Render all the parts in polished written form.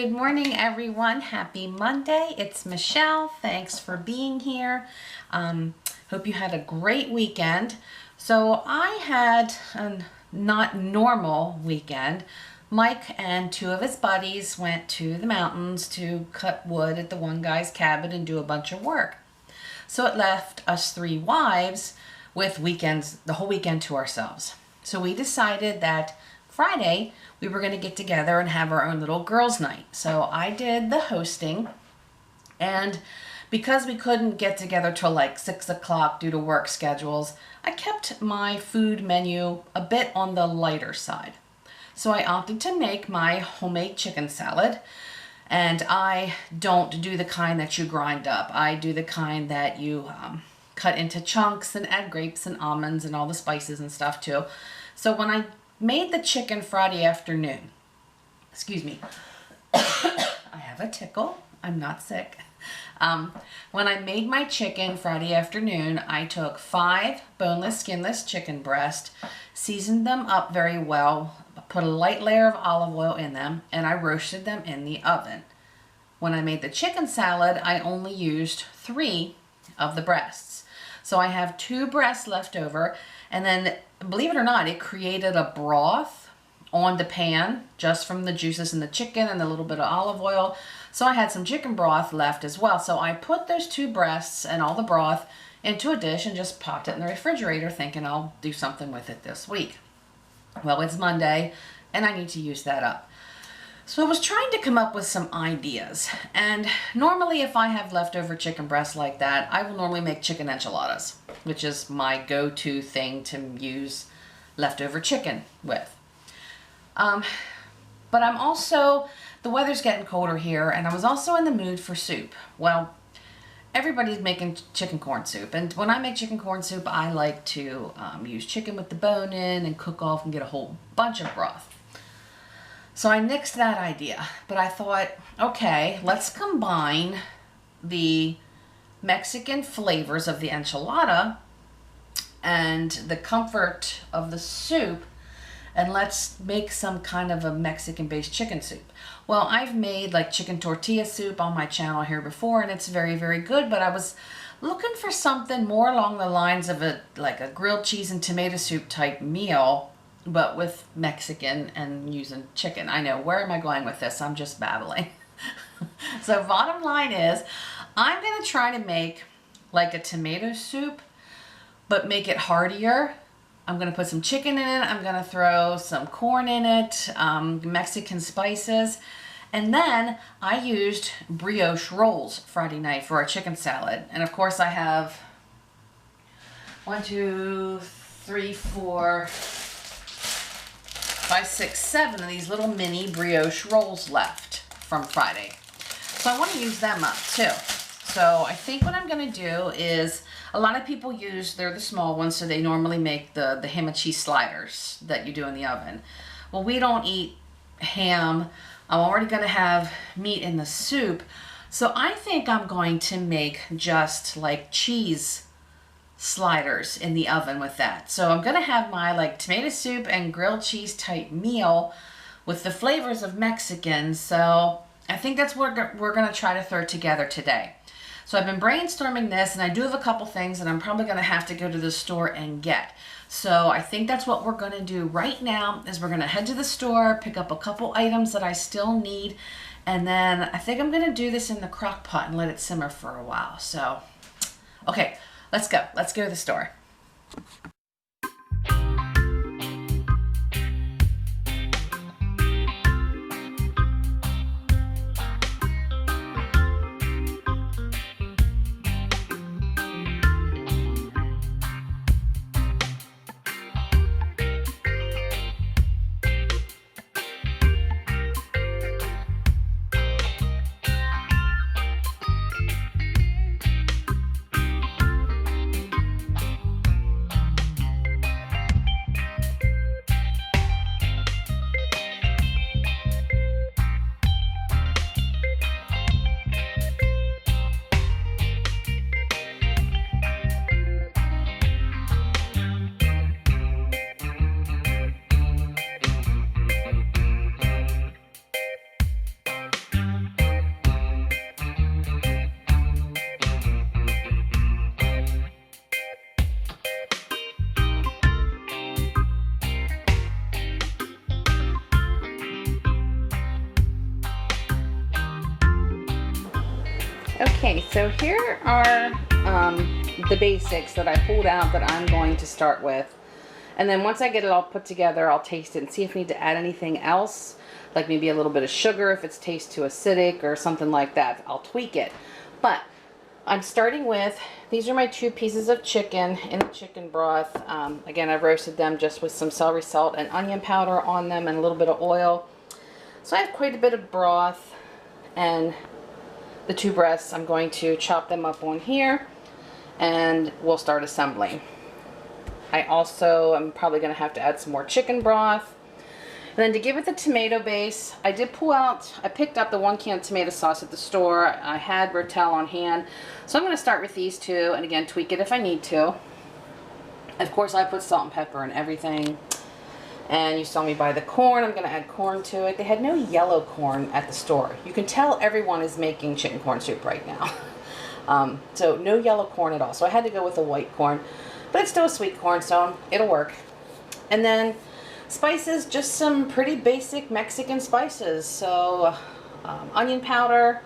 Good morning, everyone. Happy Monday. It's Michelle. Thanks for being here. Hope you had a great weekend. So I had a not normal weekend. Mike and two of his buddies went to the mountains to cut wood at the one guy's cabin and do a bunch of work. So it left us three wives with weekends, the whole weekend to ourselves. So we decided that Friday we were going to get together and have our own little girls' night. So I did the hosting, and because we couldn't get together till like 6 o'clock due to work schedules, I kept my food menu a bit on the lighter side. So I opted to make my homemade chicken salad, and I don't do the kind that you grind up. I do the kind that you cut into chunks and add grapes and almonds and all the spices and stuff too. So when I made the chicken Friday afternoon, excuse me, I have a tickle, I'm not sick. When I made my chicken Friday afternoon, I took 5 boneless, skinless chicken breasts, seasoned them up very well, put a light layer of olive oil in them, and I roasted them in the oven. When I made the chicken salad, I only used 3 of the breasts. So I have 2 breasts left over, and then, believe it or not, it created a broth on the pan just from the juices in the chicken and a little bit of olive oil. So I had some chicken broth left as well. So I put those 2 breasts and all the broth into a dish and just popped it in the refrigerator, thinking I'll do something with it this week. Well, it's Monday and I need to use that up. So I was trying to come up with some ideas, and normally if I have leftover chicken breasts like that, I will normally make chicken enchiladas, which is my go-to thing to use leftover chicken with. But I'm also, the weather's getting colder here, and I was also in the mood for soup. Well, everybody's making chicken corn soup, and when I make chicken corn soup, I like to use chicken with the bone in and cook off and get a whole bunch of broth. So I nixed that idea, but I thought, okay, let's combine the Mexican flavors of the enchilada and the comfort of the soup, and let's make some kind of a Mexican-based chicken soup. Well, I've made like chicken tortilla soup on my channel here before, and it's very, very good, but I was looking for something more along the lines of like a grilled cheese and tomato soup type meal, but with Mexican and using chicken. I know, where am I going with this? I'm just babbling. So bottom line is, I'm gonna try to make like a tomato soup, but make it heartier. I'm gonna put some chicken in it, I'm gonna throw some corn in it, Mexican spices, and then I used brioche rolls Friday night for our chicken salad. And of course I have 1, 2, 3, 4, 5, 6, 7 of these little mini brioche rolls left from Friday. So I want to use them up too. So I think what I'm going to do is, a lot of people use, they're the small ones, so they normally make the ham and cheese sliders that you do in the oven. Well, we don't eat ham. I'm already going to have meat in the soup. So I think I'm going to make just like cheese sliders in the oven with that. So I'm gonna have my like tomato soup and grilled cheese type meal with the flavors of Mexican. So I think that's what we're gonna try to throw together today. So I've been brainstorming this, and I do have a couple things that I'm probably gonna have to go to the store and get. So I think that's what we're gonna do right now, is we're gonna head to the store, pick up a couple items that I still need, and then I think I'm gonna do this in the crock pot and let it simmer for a while. So, okay. Let's go. Let's go to the store. Okay, so here are the basics that I pulled out that I'm going to start with. And then once I get it all put together, I'll taste it and see if I need to add anything else, like maybe a little bit of sugar if it's tastes too acidic or something like that. I'll tweak it. But I'm starting with, these are my 2 pieces of chicken in the chicken broth. Again, I've roasted them just with some celery salt and onion powder on them and a little bit of oil. So I have quite a bit of broth, and the 2 breasts, I'm going to chop them up on here and we'll start assembling. I also am probably going to have to add some more chicken broth. And then to give it the tomato base, I did pull out, I picked up the 1 can tomato sauce at the store. I had Rotel on hand. So I'm going to start with these 2 and again tweak it if I need to. Of course I put salt and pepper and everything. And you saw me buy the corn. I'm going to add corn to it. They had no yellow corn at the store. You can tell everyone is making chicken corn soup right now. So no yellow corn at all. So I had to go with a white corn. But it's still a sweet corn, so it'll work. And then spices, just some pretty basic Mexican spices. So onion powder,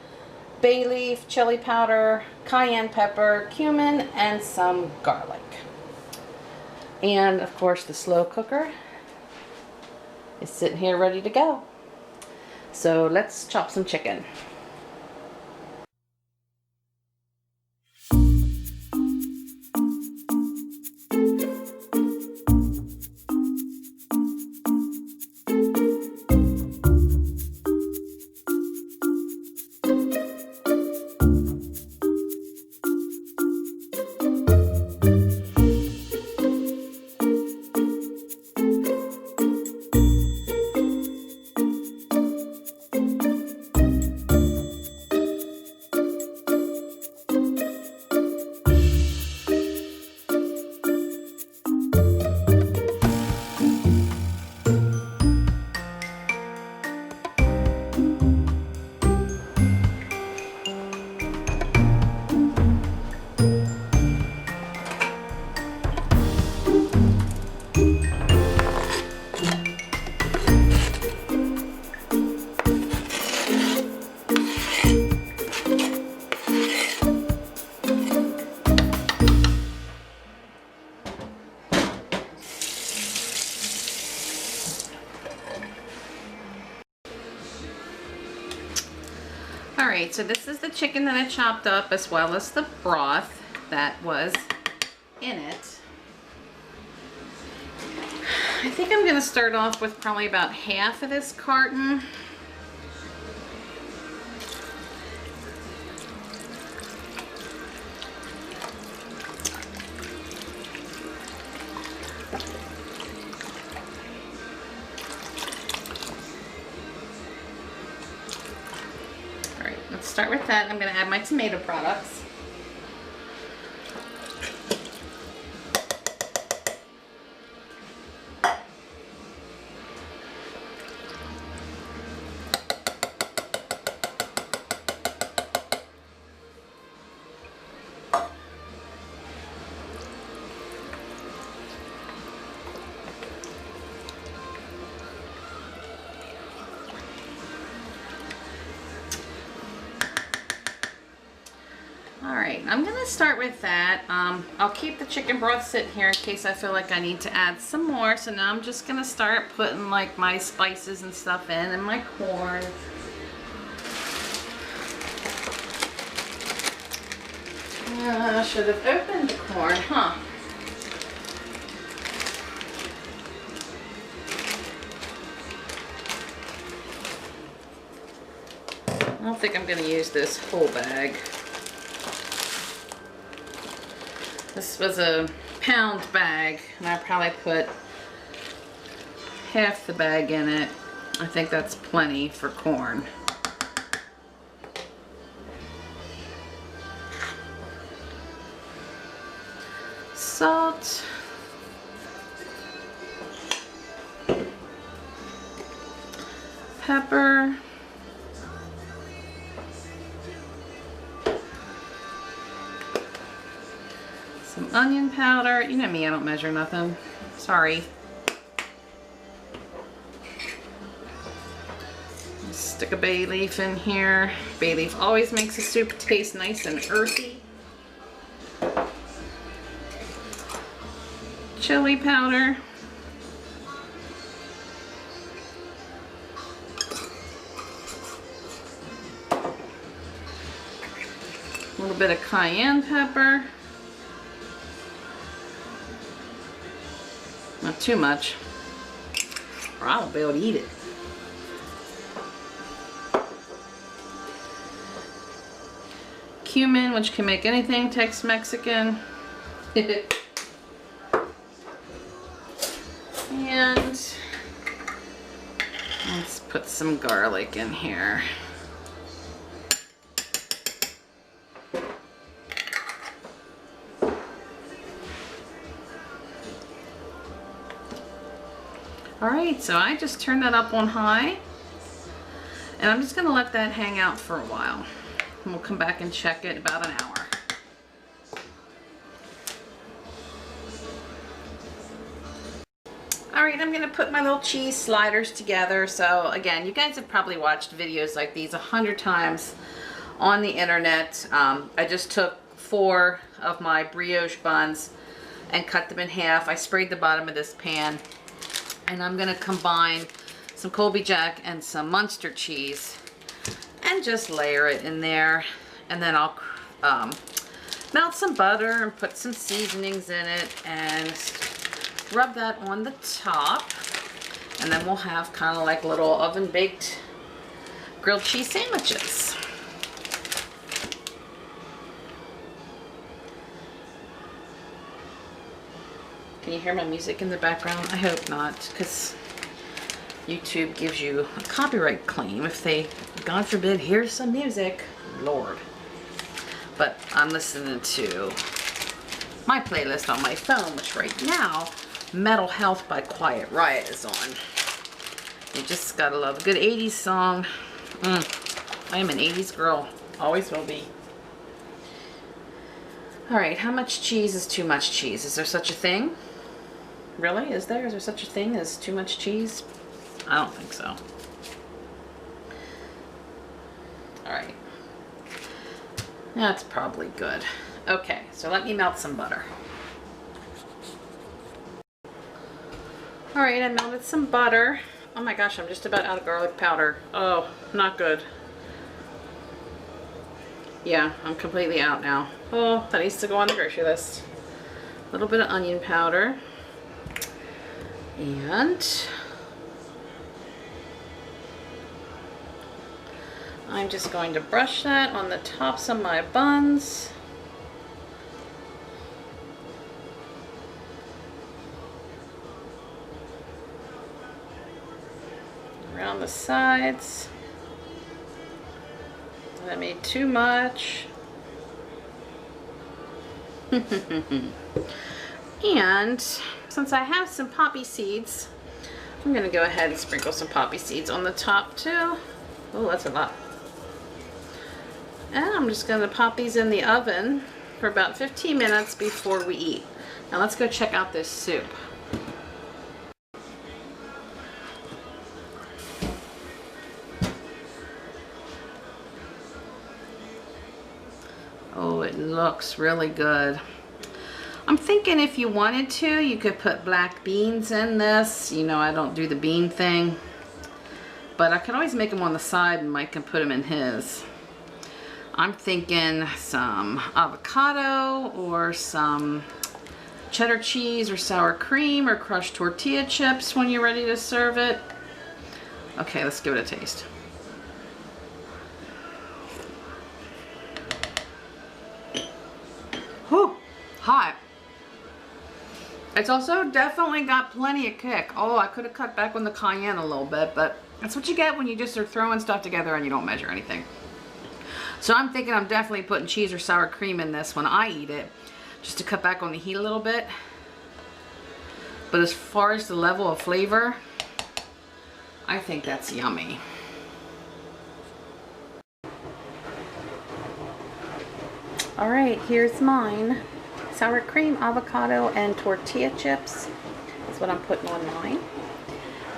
bay leaf, chili powder, cayenne pepper, cumin, and some garlic. And of course the slow cooker is sitting here ready to go. So let's chop some chicken. Alright, so this is the chicken that I chopped up as well as the broth that was in it. I think I'm going to start off with probably about half of this carton. Let's start with that. I'm going to add my tomato products. Alright, I'm going to start with that. I'll keep the chicken broth sitting here in case I feel like I need to add some more. So now I'm just going to start putting like my spices and stuff in and my corn. I should have opened the corn, huh? I don't think I'm going to use this whole bag. This was a pound bag, and I probably put half the bag in it. I think that's plenty for corn. Salt. Pepper. Some onion powder. You know me, I don't measure nothing. Sorry. Stick a bay leaf in here. Bay leaf always makes a soup taste nice and earthy. Chili powder. A little bit of cayenne pepper. Not too much, or I won't be able to eat it. Cumin, which can make anything Tex-Mexican. And let's put some garlic in here. Alright, so I just turned that up on high, and I'm just going to let that hang out for a while. And we'll come back and check it about an hour. Alright, I'm going to put my little cheese sliders together. So again, you guys have probably watched videos like these 100 times on the internet. I just took 4 of my brioche buns and cut them in half. I sprayed the bottom of this pan. And I'm going to combine some Colby Jack and some Munster cheese and just layer it in there. And then I'll melt some butter and put some seasonings in it and rub that on the top. And then we'll have kind of like little oven baked grilled cheese sandwiches. Can you hear my music in the background? I hope not, because YouTube gives you a copyright claim if they, God forbid, hear some music. Lord. But I'm listening to my playlist on my phone, which right now, Mental Health by Quiet Riot is on. You just gotta love a good 80s song. I am an 80s girl. Always will be. Alright, how much cheese is too much cheese? Is there such a thing? Really? Is there? Is there such a thing as too much cheese? I don't think so. Alright. That's probably good. Okay, so let me melt some butter. Alright, I melted some butter. Oh my gosh, I'm just about out of garlic powder. Oh, not good. Yeah, I'm completely out now. Oh, that needs to go on the grocery list. A little bit of onion powder. And I'm just going to brush that on the tops of my buns. Around the sides. That made too much. And since I have some poppy seeds, I'm going to go ahead and sprinkle some poppy seeds on the top too. Oh, that's a lot. And I'm just going to pop these in the oven for about 15 minutes before we eat. Now let's go check out this soup. Oh, it looks really good. I'm thinking if you wanted to, you could put black beans in this. You know, I don't do the bean thing. But I can always make them on the side and Mike can put them in his. I'm thinking some avocado or some cheddar cheese or sour cream or crushed tortilla chips when you're ready to serve it. Okay, let's give it a taste. Whew, hot. It's also definitely got plenty of kick. Oh, I could have cut back on the cayenne a little bit, but that's what you get when you just are throwing stuff together and you don't measure anything. So I'm thinking I'm definitely putting cheese or sour cream in this when I eat it, just to cut back on the heat a little bit. But as far as the level of flavor, I think that's yummy. All right, here's mine. Sour cream, avocado, and tortilla chips is what I'm putting on mine.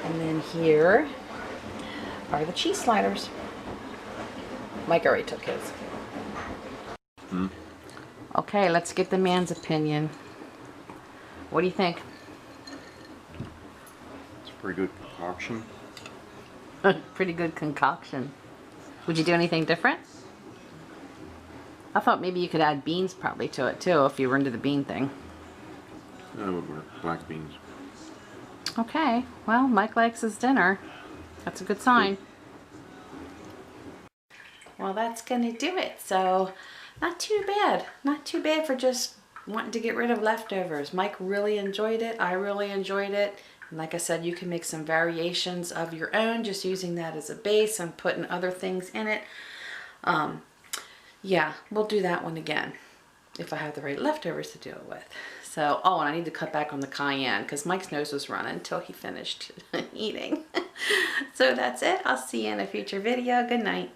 And then here are the cheese sliders. Mike already took his. Okay, let's get the man's opinion. What do you think? It's a pretty good concoction. Pretty good concoction. Would you do anything different? I thought maybe you could add beans probably to it too if you were into the bean thing. I would wear black beans. Okay, well, Mike likes his dinner. That's a good sign. Well, that's gonna do it. So, not too bad. Not too bad for just wanting to get rid of leftovers. Mike really enjoyed it. I really enjoyed it. And like I said, you can make some variations of your own, just using that as a base and putting other things in it. Yeah, we'll do that one again if I have the right leftovers to do it with. So, oh, and I need to cut back on the cayenne because Mike's nose was running until he finished eating. So that's it. I'll see you in a future video. Good night.